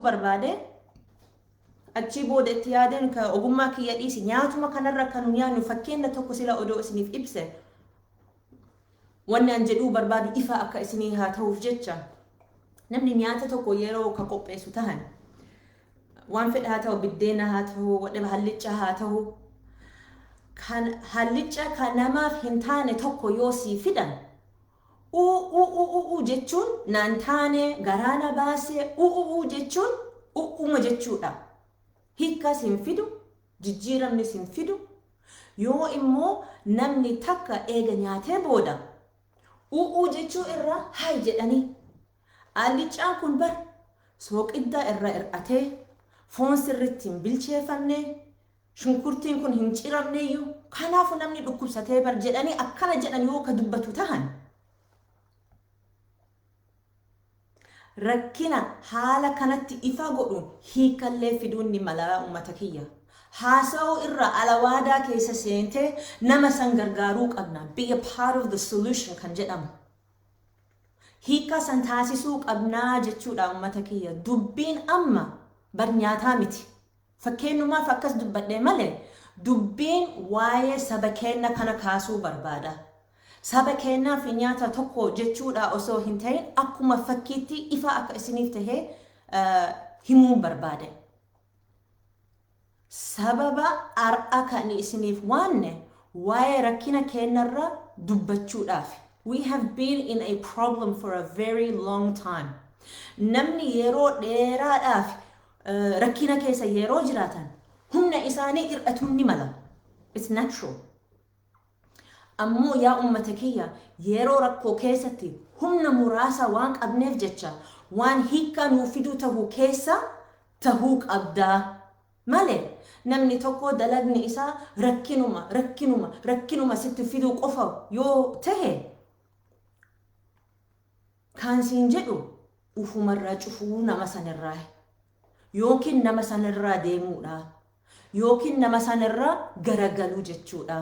barbaade achi booda itti yaadan ka ogummaa kiyya dhiisi nyaatuma kanarra kan nyaannu fakkeenya tokko sila odoo isiniif ibse wanni an jedhuu barbaadu ifa akka isinii haa ta'uuf jecha namni nyaata tokko yeroo ka qopheessu tahan waan fedha haa ta'u biddeena haa ta'u wadhaba hallicca haa ta'u kan hallicca kan namaaf hin taane tokko yoo sii fidan jechuun naan taane garaana baasee jechuun uuma jechuudha. Hiikkas hin fidu, jijjiiramnis hin fidu. Yoo immoo namni takka eega nyaatee booda jechuu irra hay jedhanii halliccaan kun bar sooqiddaa irra hir'atee foon sirriitti hin bilcheeffamne shunkurtiin kun hin ciramneeyyuu kanaafu namni dhukkubsatee bar jedhanii akkana jedhan yoo ka dubbatu tahan rakkina haala kanatti ifa godhuun hiikallee fiduun ni mala ummata kiyya. Haasa'uu irra alawaadaa keessa seentee nama san gargaaruu qabna. Be a part of the solution kan jedhamu. Hiika san taasisuu qabnaa jechuudha ummata kiyya. Dubbiin amma bar nyaataa miti. Fakkeenyumaaf akkas dubbadhee malee dubbiin waa'ee saba keenya kana kaasuu barbaada. Saba keenyaaf nyaata tokko jechuudha osoo hin ta'in akkuma fakkiitti ifa akka isiniif tahee himuun barbaade. Sababa ar'a kan isiniif waanne waa'ee rakkina keenyarra dubbachuudhaaf. We have been in a problem for a very long time. Namni yeroo dheeraadhaaf rakkina keessa yeroo jiraatan humna isaanii hir'atuun ni mala. It's natural. Ammoo yaa ummata kiyya yeroo rakkoo keessatti humna muraasa waan qabneef jecha waan hiika nuu fiduu tahuu keessa tahuu qabdaa malee namni tokko dalagni isaa rakkinuma sitti fiduu qofa yoo tahe kan siin jedhu ufumarraa cufuu nama sanirraa yookiin nama sanirraa deemuudha yookiin nama sanirraa garagaluu jechuudha.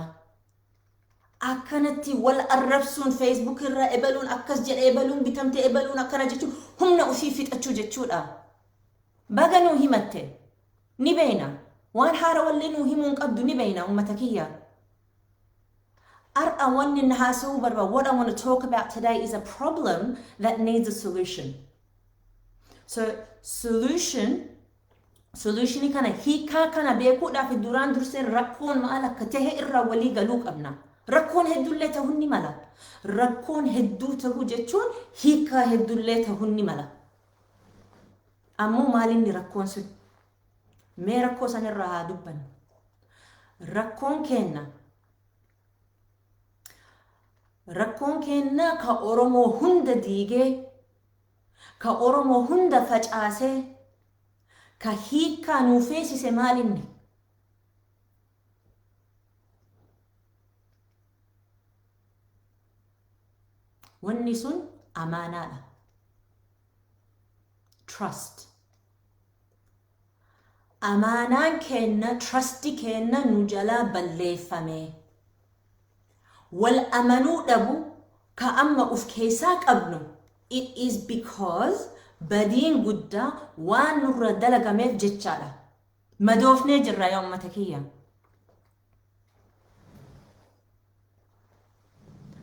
Akkanatti wal arrabsuun Facebook irra ebaluun akkas jedhe ebaluun bitamte ebaluun akkana jechuun humna ofii fixachuu jechuudha. Baga nuu himatte ni beeyna waan haara wallee nuu himuun qabdu ni beeyna ummata kiyya. Ar'a wanni na haasa'uu barbaadu what I want to talk about today is a problem that needs a solution. So solutionii kana hiikaa kana beekuudhaaf duraan dursee rakkoon maal akka tahe irraa walii galuu qabna. Rakkoon heddullee tahuu ni mala. Rakkoon hedduu tahuu jechuun hiikaa heddullee tahuu ni mala. Ammoo maalinni rakkoon sun? Mee rakkoo sanirraa haa dubbannu. Rakkoon keenna ka Oromoo hunda diigee, ka Oromoo hunda facaasee, ka hiikaa nuu feesise maalinni? Wanni sun amaanaadha. Trust. Amaanaan keenna, trustii keenna nu jalaa balleeffame. Wal amanuu dhabu ka amma uf keessaa qabnu. It is because badiin guddaa waan nurra dalagameef jechaadha. Madoofnee jirra yaa ummata kiyya.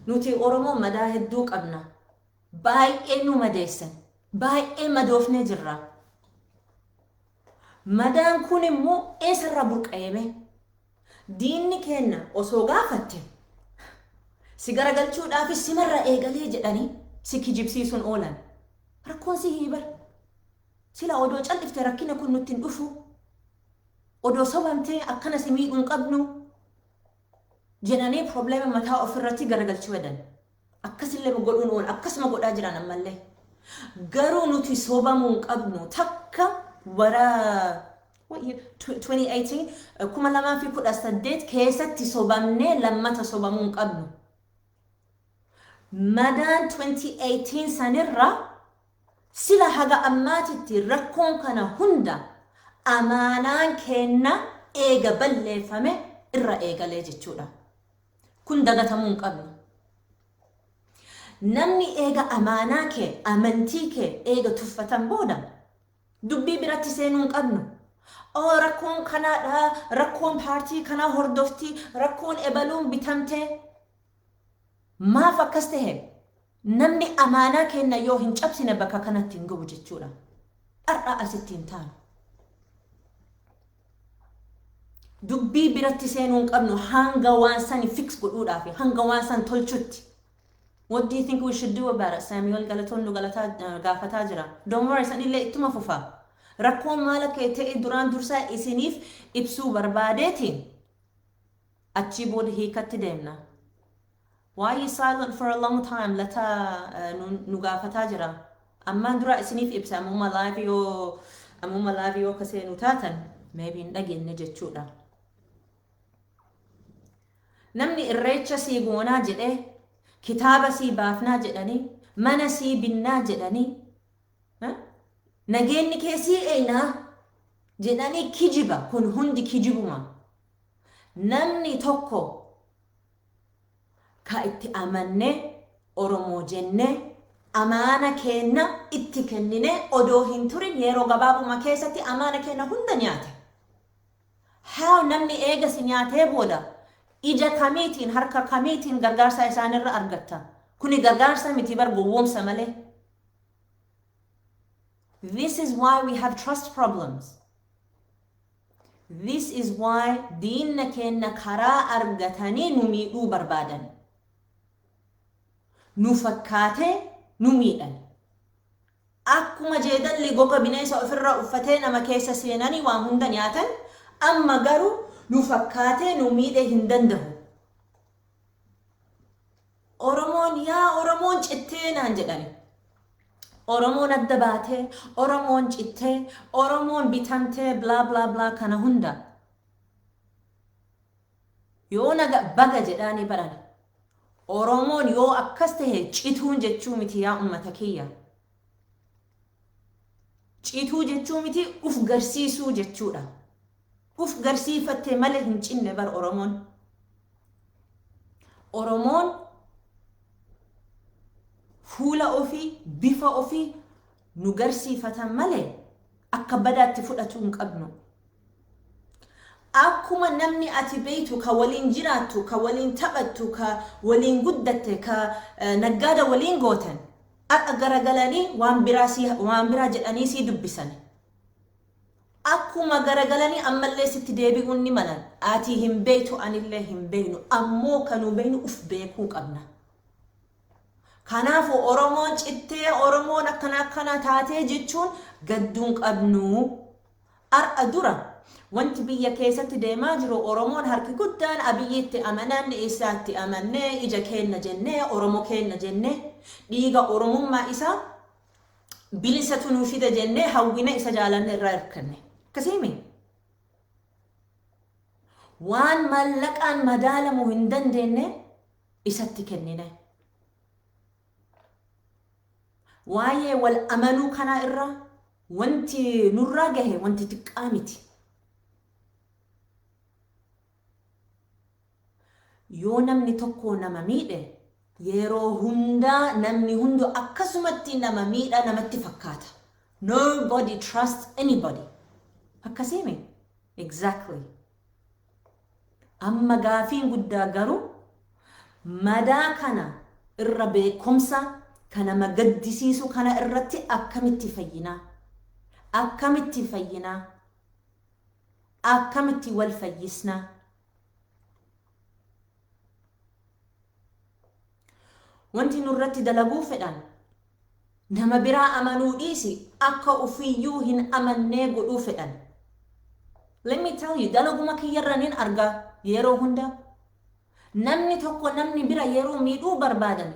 Nuti Oromoo madaa hedduu qabna. Baay'ee nu madeessan. Baay'ee madoofnee jirra. Madaan kun immoo eessarraa burqaa'eme? Diinni keenya osoo gaafatte si garagalchuudhaaf simarra eegalee jedhanii si kijibsiisuun oolan. Rakkoon si hiibar. Sila odoo cal'ifte rakkina kun nutti hin dhufu. Odoo sobamtee akkana si miidhuun qabnu. Jedhanii problema mataa ofirratti garagalchuu wadan. Akkasillee godhuun ool akkasuma godhaa jiran ammallee. Garuu nuti sobamuun qabnu takka bara 2018 2018 keessatti sobamnee lammata sobamuun qabnu. Madaan 2018 sanirra sila haga ammaatitti rakkoon kana hunda amaanaan keenna eega balleeffame irra eegalee jechuudha. Kun dagatamuun qabnu. Namni eega amaanaa kee, amantii kee eega tuffatan booda dubbii biratti seenuu qabnu. Rakkoon kanaadha, rakkoon paartii kanaa hordofti, rakkoon ebaluun bitamtee. Maaf akkas ta'e? Namni amaanaa kenna yoo hin cabsine bakka kanatti hin gahu jechuudha. Har'a asitti hin taanu. Dubbii biratti seenuu qabnu hanga waan sani fix godhuudhaaf, hanga waan san tolchutti. What do you think we should do about it? Samuel Galatoon nu gaafataa jira. Don't worry, sanillee ittuma fufa. Rakkoon maal akka ta'e duraan dursaa isiniif ibsuu barbaadeetiin achi booda hiikatti deemna. Why are you silent for a long time? Lata nu gaafataa jira. Ammaan dura isiniif ibsa ammuma live yoo kasee nu taatan maybe hin dhageenye jechuudha. Namni irreecha sii goonaa jedhee kitaaba sii baafnaa jedhanii mana sii binnaa jedhanii nageenyi kee sii eenaa jedhanii kijiba. Kun hundi kijibuma. Namni tokko ka itti amanne Oromoo jenne amaana kenna itti kennine odoo hin turin yeroo gabaabuma keessatti amaana kenna hunda nyaate. How namni eega si nyaatee booda ija kamiitiin harka kamiitiin gargaarsa isaanirra argatta? Kuni gargaarsa miti bar gowwoomsa malee. This is why we have trust problems. This is why diinna kenna karaa argatanii nu miidhuu barbaadan. Nu fakkaatee nu miidhan. Akkuma jeedalli goga bineensa ofirraa uffatee nama keessa seenanii waan hunda nyaatan, amma garuu nu fakkaatee nu miidhe hin danda'u. Oromoon cittee naan jedhani. Oromoon adda baatee, Oromoon cittee, Oromoon bitamtee bla bla bla kana hunda. Yoo naga baga jedhaanii baran. Oromoon yoo akkas ta'e cituun jechuu miti yaa ummata kiyya. Cituu jechuu miti uf garsiisuu jechuudha. Uf garsiifattee malee hin cinne bar Oromoon. Oromoon fuula ofii, bifa ofii nu garsiifatan malee akka badaatti fudhatu hin qabnu. Akkuma namni ati beeytu ka waliin jiraattu, ka waliin taphattu, ka waliin guddatte, ka naggaada waliin gootan akka garagalanii waan biraa jedhanii sii dubbisan. Akkuma garagalanii ammallee sitti deebi'uun ni malan. Ati hin beeytu anillee hin beeynu, ammoo kanu beeynu uf beekuu qabna. Kanaafuu Oromoon cittee, Oromoon akkana taatee jechuun gadduun qabnu. Har'a dura wanti biyya keessatti deemaa jiru Oromoon harki guddaan abiyyiitti amanan, isaatti amannee, ija keenna jennee, Oromoo keenna jennee, dhiiga Oromummaa isaa bilisatu nuu fida jennee hawwina isa jaalanne irraa hirkanne. Akkasiimi. Waan mallaqaan madaalamuu hin dandeenye isatti kennine. Waa'ee wal amanuu kana irra wanti nurraa gahe wanti xiqqaa miti. Yoo namni tokko nama miidhe yeroo hundaa namni hundu akkasumatti nama miidha namatti fakkaata. Nobody trusts anybody. Akkasiimi. Exactly. Amma gaafiin guddaa garuu madaa kana irra beekumsa kana magaddisiisu kana irratti akkamitti fayyinaa? Akkamitti fayyinaa? Akkamitti wal fayyisnaa? Wanti nurratti dalaguu fedhan nama biraa amanuu dhiisi akka ufiyyuu hin amannee godhuu fedhan. Let me tell you, dalaguma kiyyarranin argaa yeroo hunda. Namni tokko namni bira yeroo miidhuu barbaadan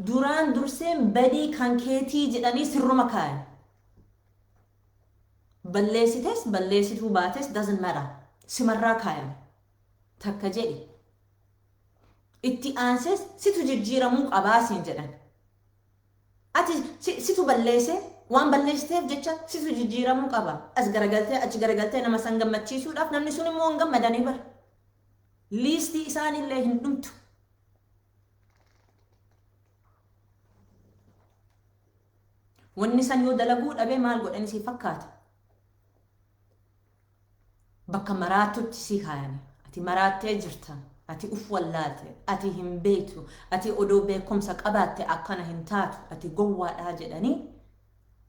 duraan durseen badii kan keetii jedhanii sirruma kaayan. Balleessites balleessituu baates doesn't matter. Simarraa kaayan. Takka jedhi. Itti aanses situ jijjiiramuu qabaasiin jedhan. Ati situ balleesse waan balleessiteef jecha situ jijjiiramuu qaba. As garagaltee achi garagaltee nama san gammachiisuudhaaf namni sun immoo hin gammadanii bara. Liistii isaanillee hin dhumtu. Wanni san yoo dalaguu dhabee maal godhani si fakkaata? bakka maraatutti si kaayani. Ati maraattee jirta. Ati uf wallaate. Ati hin beektu. Ati odoo beekumsa qabaatte akkana hin taatu. Ati gowwaadhaa jedhanii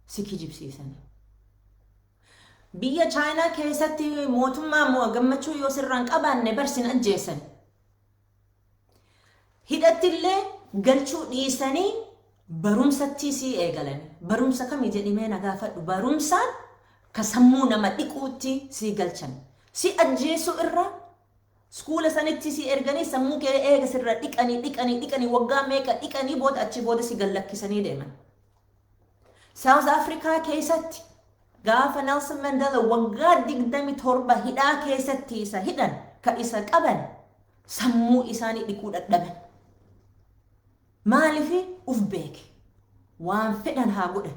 si kijibsiisani. Biyya China keessatti mootummaa gammachuu yoo sirraan qabaanne barsin ajjeesan. Hidhattillee galchuu dhiisanii barumsatti si eegalani. Barumsa kamii jedhimee na gaafadhu. Barumsaan ka sammuu nama dhiquutti si galchan. Si ajjeesu irra skuula sanitti si erganii sammuu kee eega sirra dhiqanii waggaa meeqa dhiqanii booda achi booda si gallakkisanii deeman. South Africa keessatti gaafa Nelson Mandela waggaa 27 hidhaa keessatti isa hidhan ka isa qaban sammuu isaanii dhiquu dadhaban. Maaliif uf beeke waan fedhan haa godhan.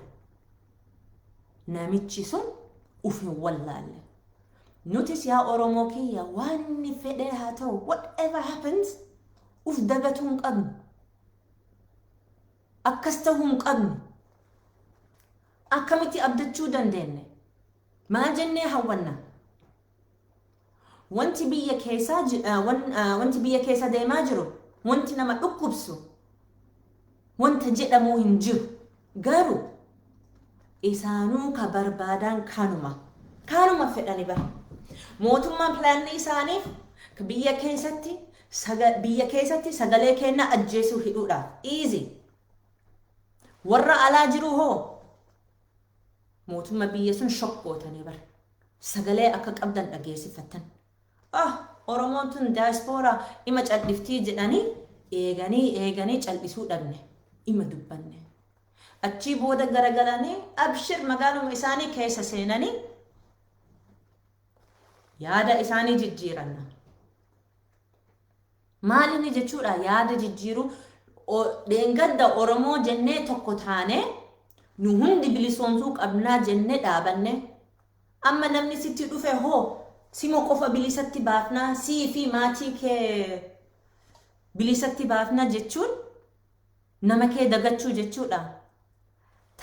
Namichi sun uf hin wallaalle. Nutis yaa Oromoo kiyya waan inni fedhe haa ta'u whatever happens uf dagatuu hin qabnu. Akkas ta'uu hin qabnu. Akkamitti abdachuu dandeenne? Maal jennee hawwanna? Wanti biyya keessa deemaa jiru wanti nama dhukkubsu wanta jedhamu hin jiru. Garuu isaanuu ka barbaadan kanuma fedhani bara. Mootummaan pilaanni isaaniif biyya keessatti sagalee kenna ajjeesuu hidhuudhaaf. Easy. Warra alaa jiru hoo? Mootummaa biyya sun shokkootanii bara. Sagalee akka qabdan dhageessifatan. Oromoon tun diaspora ima calliftii jedhanii eeganii callisuu dhabne. Ima dubbanne. Achi booda garagalanii abshir magaaluma isaanii keessa seenanii yaada isaanii jijjiiranna. Maalini jechuudha yaada jijjiiru dheengadda Oromoo jennee tokko taane nu hundi bilisoomsuu qabnaa jennee dhaabanne. Amma namni sitti dhufe hoo simo qofa bilisatti baafnaa sii fi maatii kee bilisatti baafnaa jechuun nama kee dagachuu jechuudha.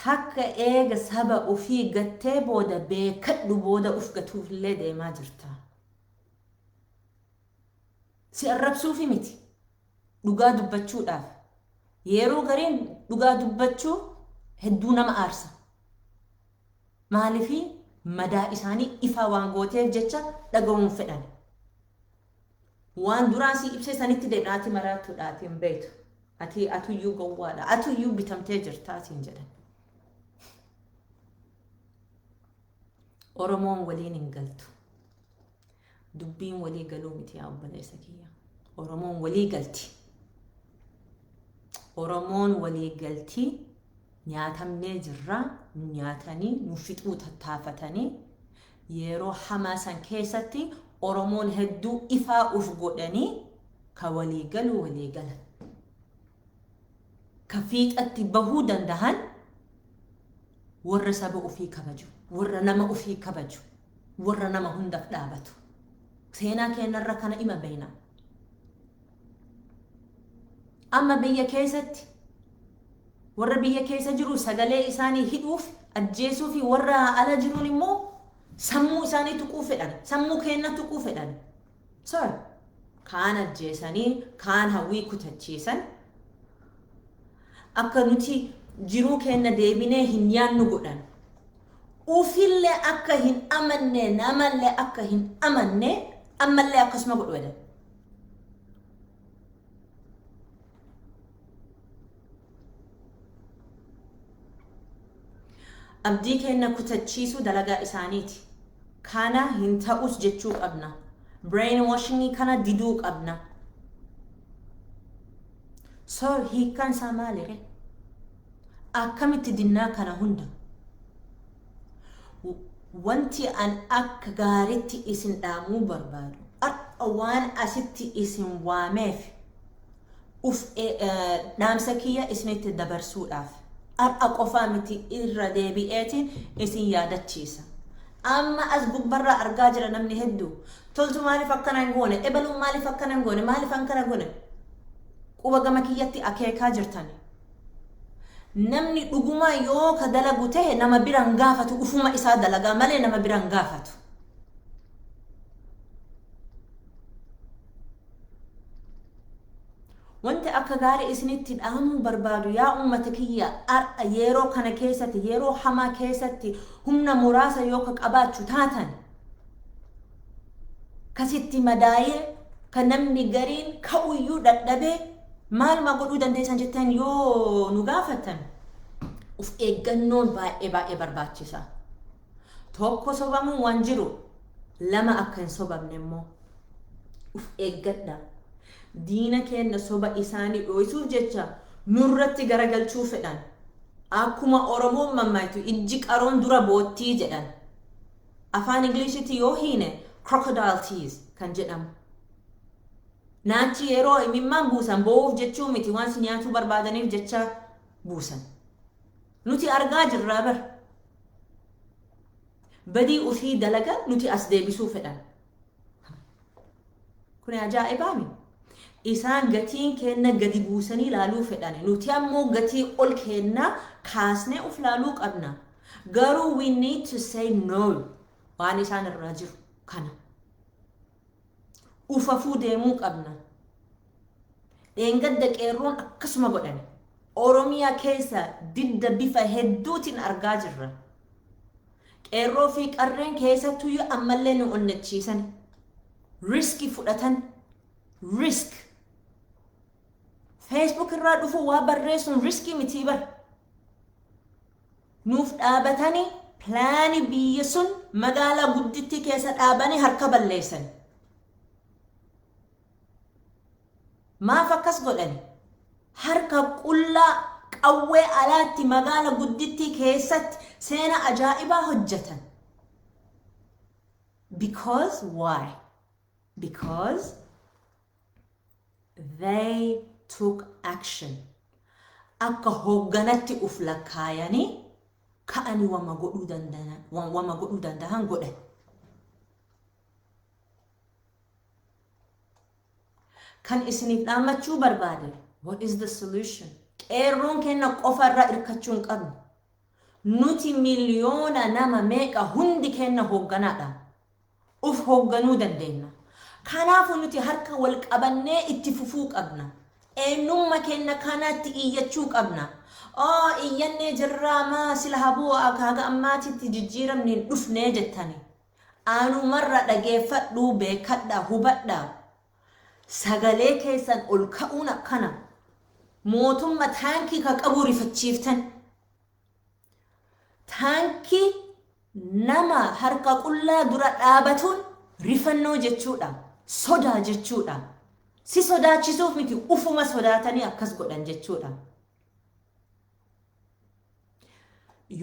Takka eega saba ofii gattee booda beekadhu booda uf gatuufillee deemaa jirta. Si arrabsuufi miti. Dhugaa dubbachuudhaaf. Yeroo gariin dhugaa dubbachuu hedduu nama aarsa. Maaliifii madaa isaanii ifa waan gooteef jecha dhaga'uun fedhan. Waan duraan si ibsee sanitti deemnaati maraattuudhaati hin beektu. Atuyyuu gowwaadha. Atuyyuu bitamtee jirtaatiin jedhan. Oromoon waliin hin galtu. Dubbiin walii galuu miti yaa obboleessa kiyya. Oromoon walii galti. Oromoon walii galti. Nyaatamnee jirra. Nyaatanii nu fixuu tattaafatanii yeroo hamaa san keessatti Oromoon hedduu ifaa uf godhanii ka walii galuu walii galan. Ka fiixatti bahuu dandahan warra saba ofii kabaju. Warra nama ofii kabaju. Warra nama hundaaf dhaabatu. Seenaa keenyarra kana ima beeyna. Amma biyya keessatti warra biyya keessa jiru sagalee isaanii hidhuuf ajjeesuu fi warra ala jiruun immoo sammuu isaanii tuquu fedhan. Sammuu keenya tuquu fedhan. Kaan ajjeesanii kaan hawwii kutachiisan akka nuti jiruu keenya deebinee hin yaannu godhan. Ufillee akka hin amanne namallee akka hin amanne ammallee akkasuma godhu jedhan. Abdii keenya kutachiisuu dalagaa isaaniiti. Kana hin ta'us jechuu qabna. Brainwashing kana diduu qabna. Hiikkaan isaa maalire? Akkamitti dinnaa kana hunda? Wanti an akka gaaritti isin dhaamuu barbaadu. Waan asitti isin waameef dhaamsa kiyya isinitti dabarsuudhaaf. Har'a qofaa miti irra deebi'eetiin isin yaadachiisa. Amma as gubbarraa argaa jira namni hedduu. Toltu maaliif akkana hin goone? Ebaluun maaliif akkana hin goone? Maaliif akkana goone? Quba gama kiyyatti akeekaa jirtan. Namni dhuguma yoo ka dalagu ta'e nama biraan gaafatu ufuma isaa dalagaa malee nama biraan gaafatu. akka gaarii isinitti dhaamuu barbaadu yaa uummata kiyya yeroo kana keessatti yeroo hamaa keessatti humna muraasa yoo ka qabaachuu taatan kasitti madaayee kan namni gariin ka'uyyuu dadhabee maaluma godhuu dandeessan jettan yoo nu gaafatan uf eeggannoon baay'ee barbaachisa. Tokko sobamuu waan jiru lama akka hin sobamne immoo uf eeggadha. Diina keenya soba isaanii dho'isuuf jecha nurratti garagalchuu fedhan. Akkuma Oromoon mammaayitu ijji qaroon dura boottii jedhan. Afaan Ingiliziitti yoo hiine crocodile tears kan jedhamu. Naachi yeroo imimmaan buusan bo'uuf jechuu miti waan si nyaatuu barbaadaniif jecha buusan. Nuti argaa jirraa bar. Badii ufii dalaga nuti as deebisuu fedhan. Kun ajaa'ibaami. Isaan gatiin kenna gadi buusanii ilaaluu fedhan. Nuti ammoo gatii ol kenna kaasnee uf ilaaluu qabna. Garuu we need to say no waan isaan irraa jiru kana. Ufafuu deemuu qabna. Dheengadda qeerroon akkasuma godhan. Oromiyaa keessa didda bifa hedduutiin argaa jirra. Qeerroo fi qarreen keessattuu ammallee nu onnachiisan. Riski fudhatan. Risk. Facebook irraa dhufu waa barreessuun riskii miti bar. Nuuf dhaabatanii plaani biyya sun magaalaa gudditti keessa dhaabanii harka balleessan. Maaf akkas godhani? Harka qullaa qawwee alaatti magaalaa gudditti keessatti seena ajaa'ibaa hojjetan. Because why? Because they took action. Akka hoogganatti uf lakkaayanii ka'anii wama godhuu danda'an godhan. Kan isiniif dhaamachuu barbaade, what is the solution? Qeerroon kenna qofa irraa irkachuu hin qabnu. Nuti miliyoona nama meeqa hundi kenna hoogganaadha. Uf hoogganuu dandeenya. Kanaafuu nuti harka wal qabannee itti fufuu qabna. Eenyummaa kenna kanatti iyyachuu qabna. Iyyannee jirraa maa sila haboo akaaga ammaatitti jijjiiramni hin dhufnee jettani. Aanumarra dhageeffadhuu beekadhaa hubadhaa. Sagalee keessan ol ka'uun akkana. Mootummaa taankii ka qabu rifachiiftan. Taankii nama harka qullaa dura dhaabatuun rifannoo jechuudha. Sodaa jechuudha. Si sodaachisuuf miti ufuma sodaatanii akkas godhan jechuudha.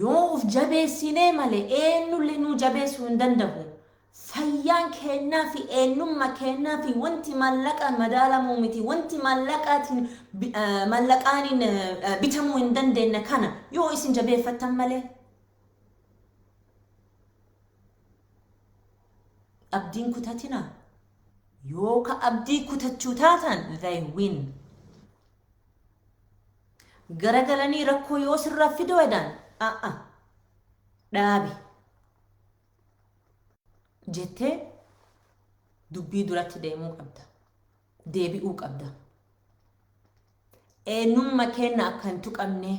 Yoo uf jabeessinee malee eenyullee nu jabeessuu hin danda'u. Fayyaan kennaa fi eenyummaa kennaa fi wanti maallaqaan madaalamuu miti wanti maallaqaatiin bitamuu hin dandeenye kana yoo isin jabeeffattan malee. Abdiin kutatina. Yoo ka abdii kutachuu taatan they win. Garagalanii rakkoo yoo sirraa fidoo edaan dhaabi. Jettee dubbii duratti deemuu qabda. Deebi'uu qabda. Eenyummaa kenna akka hin tuqamne.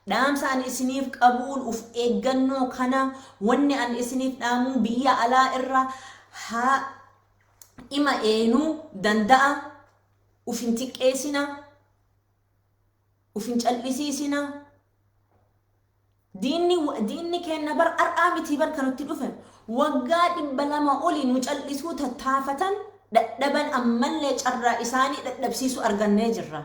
Dhaamsa an isiniif qabuun uf eeggannoo kana wanni an isiniif dhaamuu biyya alaa irra haa ima eenuu danda'a. Uf hin xiqqeessina. Uf hin cal'isiisina. Diinni kenna bar ar'aa miti bar kanutti dhufe. Waggaa 200 olii nu cal'isuu tattaafatan dadhaban ammallee carraa isaanii dadhabsiisu argannee jirra.